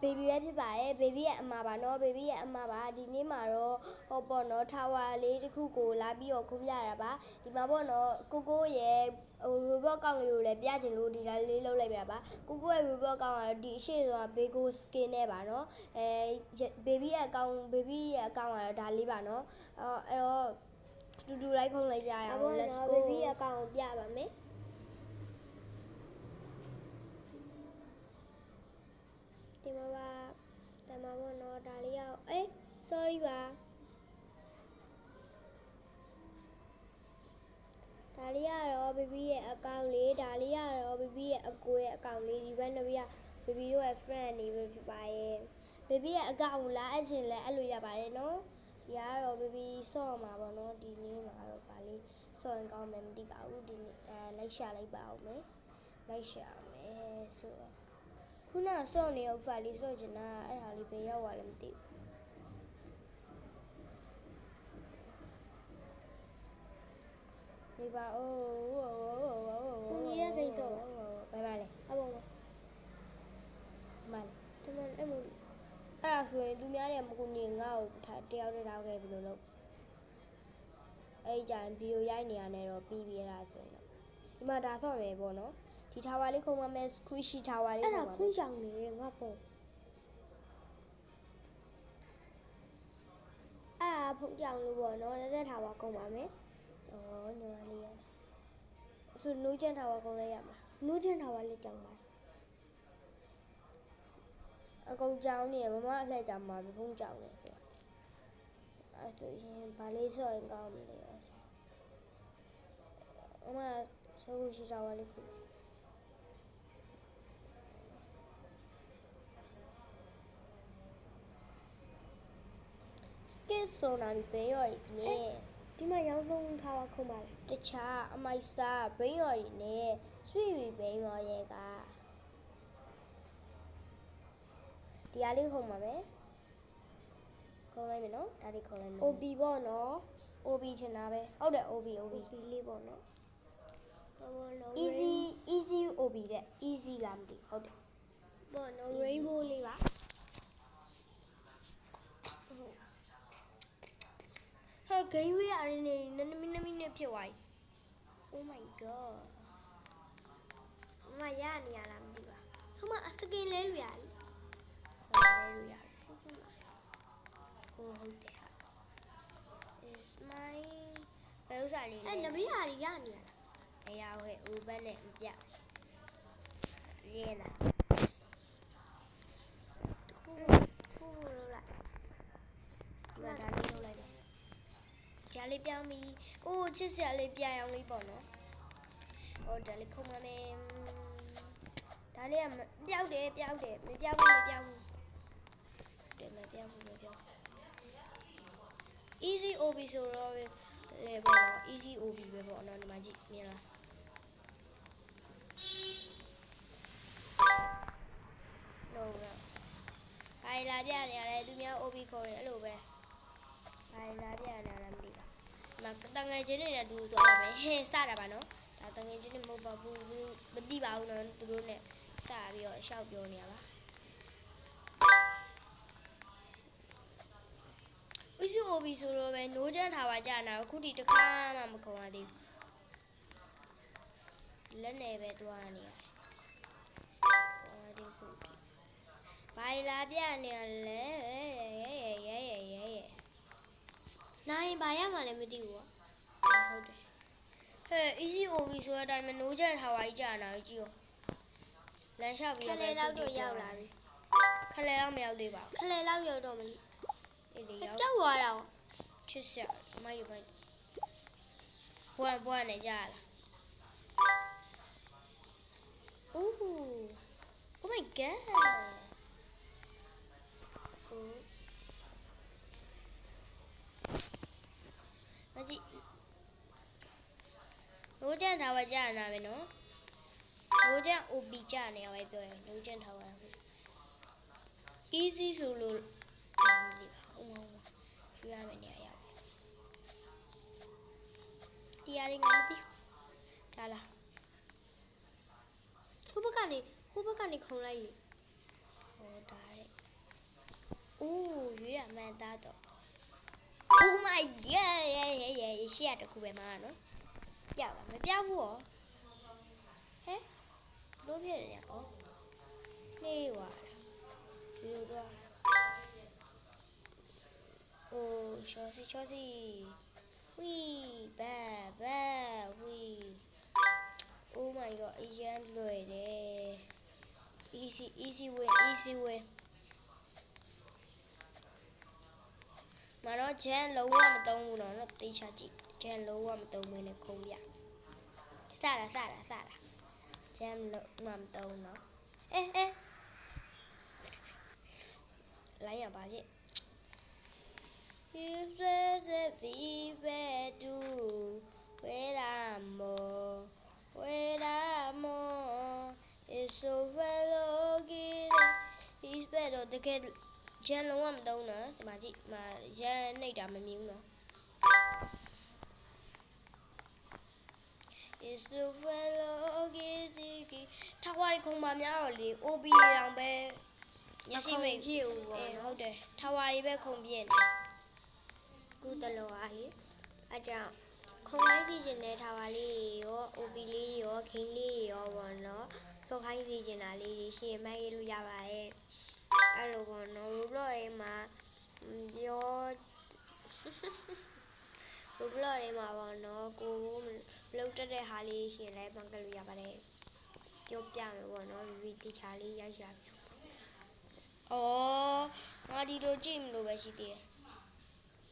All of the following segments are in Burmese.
baby ပဲဖြစ်ပါတယ် baby ရဲ့အမပါနော် baby ရဲ့အမပါဒီနေ့မှာတော့ဟောပေါ့နော် tower လေးတစ်ခုကိုလာပြီးတော့ခုပြရတာပါဒီမှာပေါ့နော်ကိုရဲ့ robot ကောင်လေးကိုလည်းပြချင်လို့ဒီတိုင်းလေးလုပ်လိုက်ပြတာပါကိုရဲ့ robot ကောင်ကဒီအရှိဆိုတာ Bego skin နဲ့ပါနော်baby ရဲ့အကောင်ကတော့ဒါလေးပါနော်အဲ့တော့တူတူလိုက်ခုံလိုက်ကြရအောင် let's go baby ရဲ့အကောင်ကိုပြပါမယ်ဒီမှာပါပေါ့နော်ဒါလေးရောက်sorry ပါဒါလေးကတော့ baby ရဲ့အကောင့်လေးဒါလေးကတော့ baby ရဲ့အကိုရဲ့အကောင့်လေးဒီဘက်နှစ်ပြ baby တို့ရဲ့ friend နေပဲဖြစ်ပါရဲ့ baby ရဲ့အကောင့်ကိုလာအပ်ချင်လဲအဲ့လိုရပါတယ်နော်ဒီကတော့ baby ဆော့မှာပေါ့နော်ဒီနေ့မှာတော့ဗာလေးဆော့ရင်ကောင်းမယ်မသိပါဘူးဒီလိုက်ရှာလိုက်ပါအောင်မယ်လိုက်ရှာမယ်ဆိုတော့ခုနဆော့နေဥစ္စာလေးဆော့ချင်တာအဲ့ဒါလေးဘယ်ရောက်သွားလဲမသိဘူးဒီပါအိုးညီရကိစ္စပါဘယ်ပါလဲအဘောမန်ဒီမန်အဲ့ဒါဆိုရင်သူများတဲ့မကူညီငါ့ကိုတယောက်တည်းထားခဲ့ဘယ်လိုလုပ်အဲ့ကြရင်ဗီဒီယိုရိုက်နေရတယ်တော့ပြီးပြရဆိုရင်တော့ဒီမှာဒါဆော့မယ်ပေါ့နော်ဒီ tower လေးခုံမမယ် squishy tower လေးခုံပါမယ်အဲ့ဒါဖုန်းကြောင်နေငါဖုန်းဖုန်းကြောင်လို့ပေါ့နော်တက် tower ခုံပါမယ်ညမလေးရဆိုနူးချန် tower ခုံလိုက်ရမှာနူးချန် tower လေးကြောင်ပါအကောင်ကြောင်နေမမအလှည့်ကြောင်မှာဖုန်းကြောင်နေဆိုတာအဲ့ဆိုရင်ဗာလေးဆော့ရင်ကောင်းမလဲအမဆိုးရှိ tower လေးခုskit ဆိုတာဘယ်ရောပြင်းဒီမှာရောင်းဆုံးထားပါခုံပါတခြားအမိုက်စား brain ရော်တွေနဲ့ဆွေပြီး brain ရော်ရဲ့ကဒီအားလေးခုံပါမယ်ခုံလိုက်မယ်နော်ဒါလေးခုံလိုက်မယ် OB ပေါ့နော် OB ချင်တာပဲဟုတ်တယ် OB လေးပေါ့နော် easy OB တဲ့ easy လားမသိဟုတ်တယ်ပေါ့နော် rainbow လေးပါဟဲ့ game ရရနေ2မိနစ်ဖြစ်သွားပြီ oh my god မရနေရလားမသိပါဟိုမှာစကင်လဲလို့ရတယ်ဟုတ်တယ်ဟာ is my ဘယ်ဥစားလေးလဲနဘေးဟာရနေရလားအရာဟဲ့ over နဲ့မပြရဲလားထိုးလို့လားဒါလေးလုပ်လိုက်တယ်ကြားလေးပြောင်းပြီးအိုးချစ်စရာလေးပြအောင်လေးပေါ့နော်ဟိုဒါလေးခုံမမယ်ဒါလေးကပျောက်တယ်မပျောက်ဘူးတယ်မပျောက်ဘူး easy OB ဆိုတော့လေပေါ့နော် easy OB ပဲပေါ့နော်ဒီမှာကြည့်မြင်လားတော့ဘာလာပြနေရလဲသူများ OB ခေါ်တယ်အဲ့လိုပဲဘာလာပြနေရလဲမသိဘူးဒီမှာတငယ်ချင်းတွေနဲ့တူသွားပါမယ်ဟဲ့စတာပါနော်ဒါတငယ်ချင်းတွေမဟုတ်ပါဘူးမသိပါဘူးနော်သူတို့နဲ့စပြီးတော့ရှောက်ပြောနေရပါusu OB ဆိုတော့ပဲနိုးချမ်းထားပါကြာနာအခုဒီတစ်ခါမှမခုံရသေးဘူးလက်နေပဲသွားနေရတယ်ဘာလာပြနေရလဲနိုင်ဘာရမှလည်းမသိဘူးဟုတ်တယ်ဟဲ့ easy OB ဆိုတဲ့အတိုင်းမနိုးချမ်းထားပါကြာနာကြည့်ရောလမ်းလျှောက်ပြီးခလဲလောက်တော့ရောက်လာပြီခလဲလောက်မရောက်သေးပါဘူးခလဲလောက်ရောက်တော့မလို့ကြောက်သွားတာချစ်စရာမိုက်ဘွားနဲ့ကြာလာoh my god မကြည့်နိုးချမ်းထားပါကြာနာပဲနော်နိုးချမ်း OB ကြာနေရပဲပြောရင်နိုးချမ်းထားပါ easy ဆိုလို့ရမယ်နေရရောက်တရားရင်ငါမသိဒါလားဟိုဘက်ကနေခုံလိုက်လေ Ooh, you are man that. Oh my god, yeah, she had a cubemano. Yeah, maybe I will. Eh? Don't hear it. Oh, you are. You are. Oh, Chosy. Wee, ba, wee. Oh my god, easy way. Mà nó chen lâu quá mà tông nó tí cha chị chen lâu quá mà tông mình không biết xa là chen lâu mà tông nó ê lấy nhà bà chị you say the way to where I'm more it's so well it's better the kid chen lâu quá mà tông nữa mà chị mà chen này đã mà miếng nữa is the fellow thắc quay không mà nhớ rồi liền obi rằng bé nhà si mình chịuဟုတ်တယ်thắc quay bé không biết cứ tao lo ai à chả không ai gì trên này thắc quay li yo obi li yo king li yo bọn nó số khai gì trên này li xí mấy lu ya vậy alo bọn nó lúc rồi mà yo lúc rồi mà bọn nó cô lâu tới đây hà li xí lại bằng cái lu ya vậy chốt cha mà bọn nó vì tí cha li ya cha ồ ngã đi đồ chim đồ vậy xí tiệt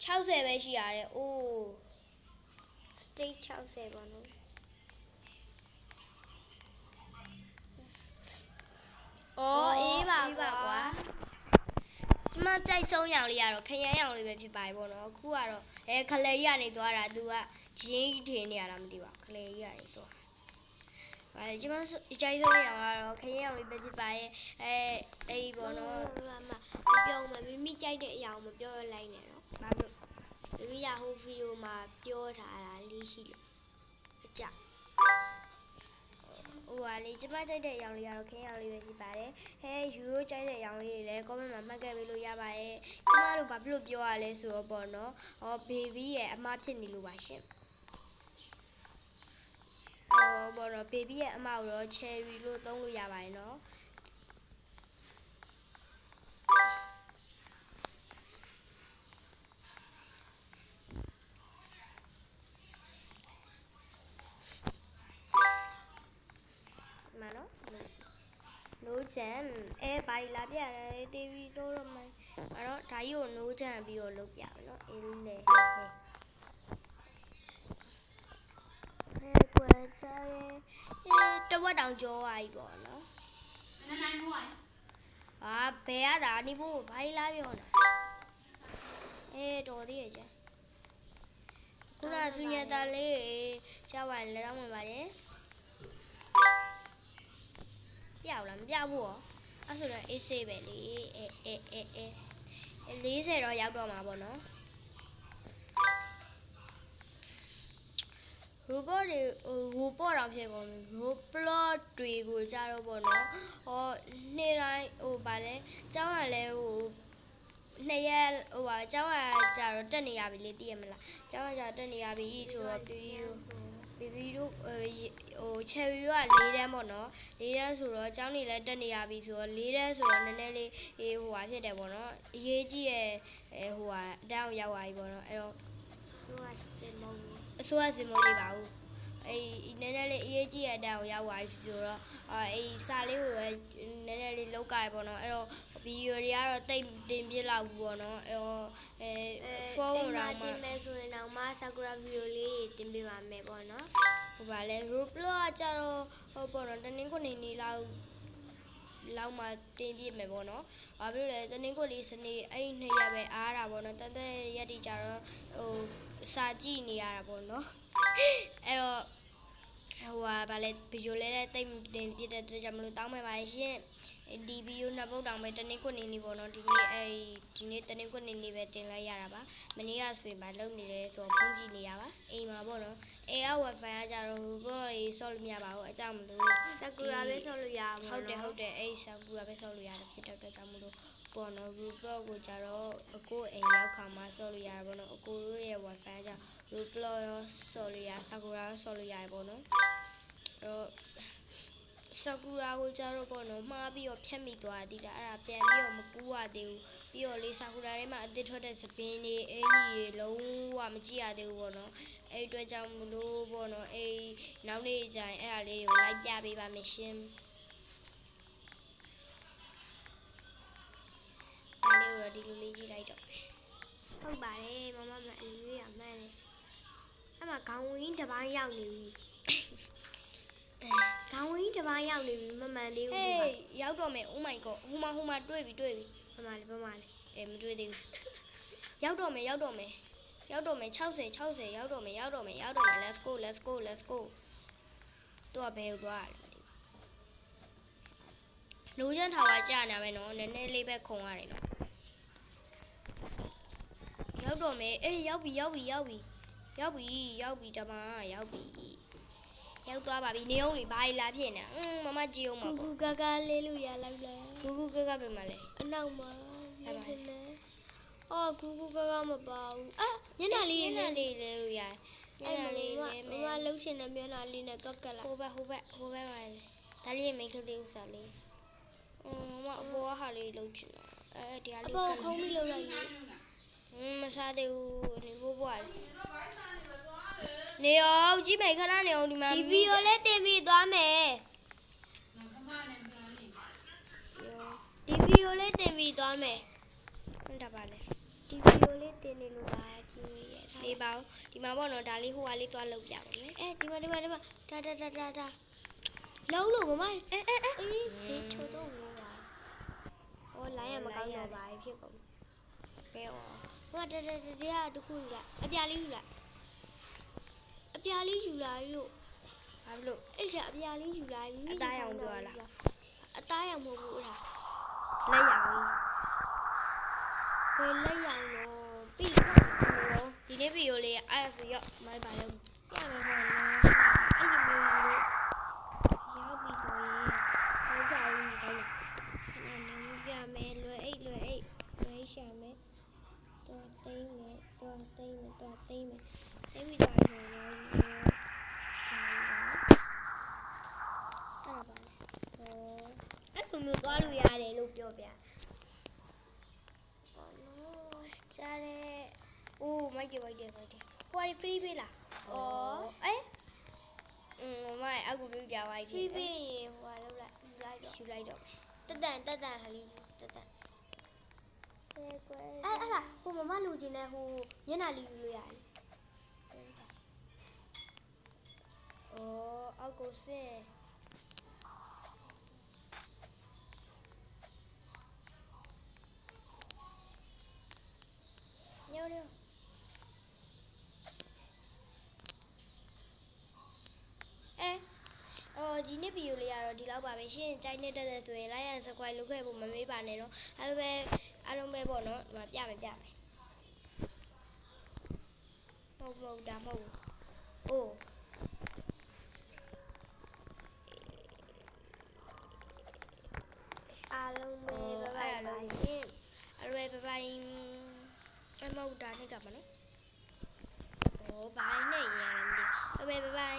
60ပဲရှိရတယ်။အိုး state 60ပါနော်။အော်အေးပါကွာ။ဒီမှာကြိုက်ဆုံးရောင်လေးကတော့ခရမ်းရောင်လေးပဲဖြစ်ပါပြီပေါ့နော်။အခုကတော့ခလေကြီးကနေသွားတာသူကဂျင်းထင်းနေရတာမသိပါဘူး။ခလေကြီးကနေသွား။ဟာဒီမှာကြိုက်ဆုံးရောင်ကတော့ခရမ်းရောင်လေးပဲဖြစ်ပါရဲ့။အေးပေါ့နော်။ပြောမယ်မိမိကြိုက်တဲ့အရာကိုမပြောရလိုက်နဲ့နော်။ဘာလို့ဒီရဟိုဗီဒီယိုမှာပြောထားတာလေးရှိလို့အကြဟိုဟာလေကျမကြိုက်တဲ့အရောင်လေးကတော့ခင်းရောင်လေးပဲရှိပါတယ်ဟဲယူရိုကြိုက်တဲ့အရောင်လေးတွေလည်း comment မှာမှတ်ခဲ့ပေးလို့ရပါတယ်ကျမတို့ဘာဖြစ်လို့ပြောရလဲဆိုတော့ပေါ့နော်ဘေဘီရဲ့အမဖြစ်နေလို့ပါရှင်ပေါ့နော်ဘေဘီရဲ့အမကိုတော့ cherry လို့သုံးလို့ရပါတယ်နော်နိုးချန်ဘာလာပြရတယ်တီဗီတော့မှအဲ့တော့ဒါကြီးကိုနိုးချန်ပြီးတော့လုပ်ပြမယ်နော်အေးလေကွယ်ချာတဝက်တောင်ကြောသွားပြီပေါ့နော်နိုင်မို့ဘယ်ရတာနေဖို့ဘာလာပြောနေတာတော်သေးရဲ့ကျန်ခုနဆူညတာလေးရှားပါလက်တော့ဝင်ပါတယ်ပြအောင်လားမပြဘူးရောအဲ့ဆိုတော့ A6 ပဲလေ40တော့ရောက်တော့မှာပေါ့နော် robot တွေrobot တော့ဖြစ်ကုန်ပြီ robot တွေကိုကြတော့ပေါ့နော်နေ့တိုင်းဗာလဲကျောင်းကလည်း2ရက်ကျောင်းကကြတော့တက်နေရပြီလေသိရမလားကျောင်းကကြတက်နေရပြီဆိုတော့ဘီဘီတို့ချယ်ရီတို့က4တန်းပေါ့နော်4တန်းဆိုတော့ကျောင်းနေလည်းတက်နေရပြီဆိုတော့4တန်းဆိုတော့နည်းနည်းလေးဖြစ်တယ်ပေါ့နော်အရေးကြီးရဲ့အတန်းကိုရောက်သွားပြီပေါ့နော်အဲ့တော့အစိုးရစင်မုံလေးပါဘူးနည်းနည်းလေးအရေးကြီးရဲ့အတန်းကိုရောက်သွားပြီဆိုတော့စာလေးကိုလည်းနည်းနည်းလေးလောက်ကရပေါ့နော်အဲ့တော့ဗီဒီယိုတွေကတော့တိတ်တင်ပြလောက်ဘူးပေါ့နော်အဲ့တော့ဖုန်းတော့မှတင်မယ်ဆိုရင်တော့မဆာကူရာဗီဒီယိုလေးတင်ပေးပါမယ်ပေါ့နော်ဗာလဲ Roblox ကကြတော့ပေါ့နော်တနင်္ဂနွေနေ့လောက်မှတင်ပြမယ်ပေါ့နော်ဘာဖြစ်လို့လဲတနင်္ဂနွေလေးစနေအဲ့2ရက်ပဲအားတာပေါ့နော်တသက်ရက်တွေကြတော့စာကြည့်နေရတာပေါ့နော်အဲ့တော့ဗာလဲဗီဒီယိုလေးတိတ်တင်ပြတဲ့အတွက်ကြောင့်မလို့တောင်းပန်ပါတယ်ရှင် ဒီဗီဒီယိုနှစ်ပုတ်တောင်ပဲတနေ့ကိုနေနေပေါ့နော်ဒီနေ့တနေ့ကိုနေနေပဲတင်လိုက်ရတာပါမနေ့ကဆိုရင်မလုံနေတယ်ဆိုတော့ဖုန်းကြည့်နေရပါအိမ်မှာပေါ့နော်အိမ်က wifi ကကြတော့ဘောရေးဆော့လို့မရပါဘူးအကြောင်းမလို့ဆာကူရာပဲဆော့လို့ရမှာဟုတ်တယ်အဲ့ဆာကူရာပဲဆော့လို့ရတယ်ဖြစ်တဲ့ကြောင့်မလို့ပေါ့နော် Roblox ကိုကြတော့အကိုအိမ်ရောက်ခါမှဆော့လို့ရတယ်ပေါ့နော်အကိုတို့ရဲ့ wifi ကကြ Roblox ရောဆော့လို့ရဆာကူရာရောဆော့လို့ရတယ်ပေါ့နော်တော့ဆာကူရာကိုကြတော့ပေါ့နော်မှားပြီးတော့ဖြတ်မိသွားတည်တာအဲ့ဒါပြန်ပြီးတော့မကူရသေးဘူးပြီးတော့လေဆာကူရာထဲမှာအသစ်ထွက်တဲ့စပင်းတွေအင်းကြီးတွေလုံးဝမကြည့်ရသေးဘူးပေါ့နော်အဲ့အတွက်ကြောင့်မလို့ပေါ့နော်အဲ့နောက်နေ့ကျရင်အဲ့ဒါလေးကိုလိုက်ပြပေးပါမယ်ရှင်အဲ့လေးကိုဒီလိုလေးကြည့်လိုက်တော့ဟုတ်ပါတယ်မမအလေးရမှန်းတယ်အဲ့မှာခေါင်းဝင်းတစ်ပိုင်းရောက်နေပြီခေါင်းဝင်းတစ်ပိုင်းရောက်နေပြီမမှန်လေးကိုဒီမှာရောက်တော့မယ် Oh my god ဟိုမှာတွေ့ပြီမမလေးမတွေ့သေးဘူးရောက်တော့မယ်60ရောက်တော့မယ်ရောက်တော့မယ် let's go တော့ဘယ်ကိုသွားရလဲလူချမ်းထာဝါကြာနေမယ်နော်နည်းနည်းလေးပဲခုံရတယ်နော်ရောက်တော့မယ်အေးရောက်ပြီတမရောက်သွားပါပြီနေအောင်လေဘာလာဖြစ်နေမမကြည့်အောင်ပါကူကာလေးလို့ရလိုက်လဲကူကာပဲမလဲအနောက်မှာနေနေအော်ကူကာမပါဘူးအာညနေလေးလဲလို့ရညနေလေးလဲမမလှုပ်ရှင်တဲ့မျက်နှာလေးနဲ့တော့ကက်လာဟိုဘက်ပါလေဒါလေးမိတ်ကလေးဥစားလေးမအပေါ်ဟာလေးလှုပ်ချင်တာအဲဒီဟာလေးအပေါ်ခုံးပြီးလှုပ်လိုက်လေမစားသေးဘူးနေဘိုးဘွားနေအောင်ကြည့်မယ်ခဏနေအောင်ဒီမှာဒီဗီဒီယိုလေးတင်ပြီးသွားမယ်ဒီဗီဒီယိုလေးတင်ပြီးသွားမယ်ဟုတ်တာပါလေဒီဗီဒီယိုလေးတင်နေလို့ပါကြည့်ရထားပါဦးဒီမှာပေါ့နော်ဒါလေးဟိုဟာလေးသွားလုပ်ပြပါမယ်ဒီမှာဒါလုံးလို့မမဒီချိုးတော့လို့ပါဟောလိုင်းရမကောင်းတော့ပါဖြစ်ကုန်ဘယ်ဟောဟိုတရားတခုယူလိုက်အပြာလေးယူလိုက်လို့ဘာလို့အဲ့ဒါအပြာလေးယူလိုက်အသားရောင်ပြောလားအသားရောင်မဟုတ်ဘူးအဲ့ဒါလက်ရောင်ဘယ်လက်ရောင်တော့ပြီးတော့ဒီနေ့ဗီဒီယိုလေးအဲ့ဒါဆိုရောမိုင်းပါလို့ပြမယ်ပေါ့နော်အဲ့ဒီမျိုးလေးရောက်ပြီဆိုရင်ဟုတ်ကြဘူးဒါလည်းခဏနေပြမယ်လွယ်အိတ်ရှာမယ်တော့တိမ့်မယ်တိမ့်ပြီးသွားရင်တော့အဲ့လိုမျိုးသွားလို့ရတယ်လို့ပြောပြကြားတယ်အိုးမိုက်တယ်ဟိုက free ပေးလားဩမမအခုပြုတ်ကြပါ free ပေးရင်ဟိုကလောက်လိုက်ယူလိုက်တော့တက်တန်ဟာလေးတက်အဲ့လားဟိုမမလူချင်းနဲ့ဟိုမျက်နှာလေးယူလို့ရတယ်အောက်ကိုစင်ညောဒီနေ့ဗီဒီယိုလေးကတော့ဒီလောက်ပါပဲရှင်ကြိုက်နေတဲ့ဆိုရင် like and subscribe လုပ်ခဲ့ဖို့မမေ့ပါနဲ့နော်အားလုံးပဲပေါ့နော်ဒီမှာပြမယ်မဟုတ်ဒါမဟုတ်အိုးအားလုံးပဲဘိုင်ရှင်အားလုံးပဲဘိုင်အမဟုတ်ဒါနဲ့ကမနော်ဘိုင်နဲ့ရရတယ်မသိဘူးဘိုင်